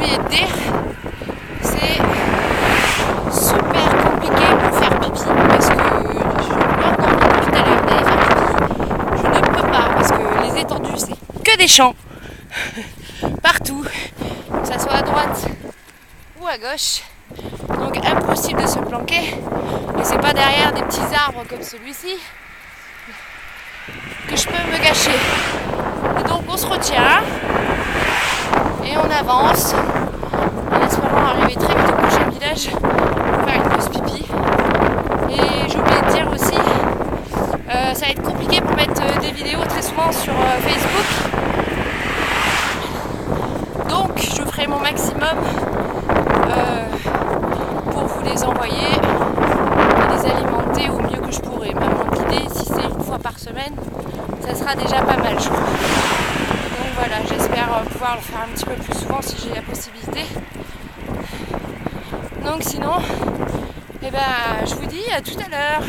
oublié de dire, c'est super compliqué pour faire pipi parce que je suis encore dit tout à l'heure d'aller faire pipi. Je ne peux pas parce que les étendues c'est que des champs partout, que ça soit à droite ou à gauche. Donc impossible de se planquer. Et c'est pas derrière des petits arbres comme celui-ci que je peux me gâcher. Et donc on se retient et on avance en espérant arriver très vite au prochain village pour faire une pause pipi. Et j'ai oublié de dire aussi, ça va être compliqué pour mettre des vidéos très souvent sur Facebook. Donc je ferai mon maximum pour vous les envoyer et les alimenter au mieux que je pourrai. Maintenant l'idée, si c'est une fois par semaine, ça sera déjà pas mal, je crois. Donc voilà, j'espère pouvoir le faire un petit peu plus souvent si j'ai la possibilité. Donc sinon, je vous dis à tout à l'heure.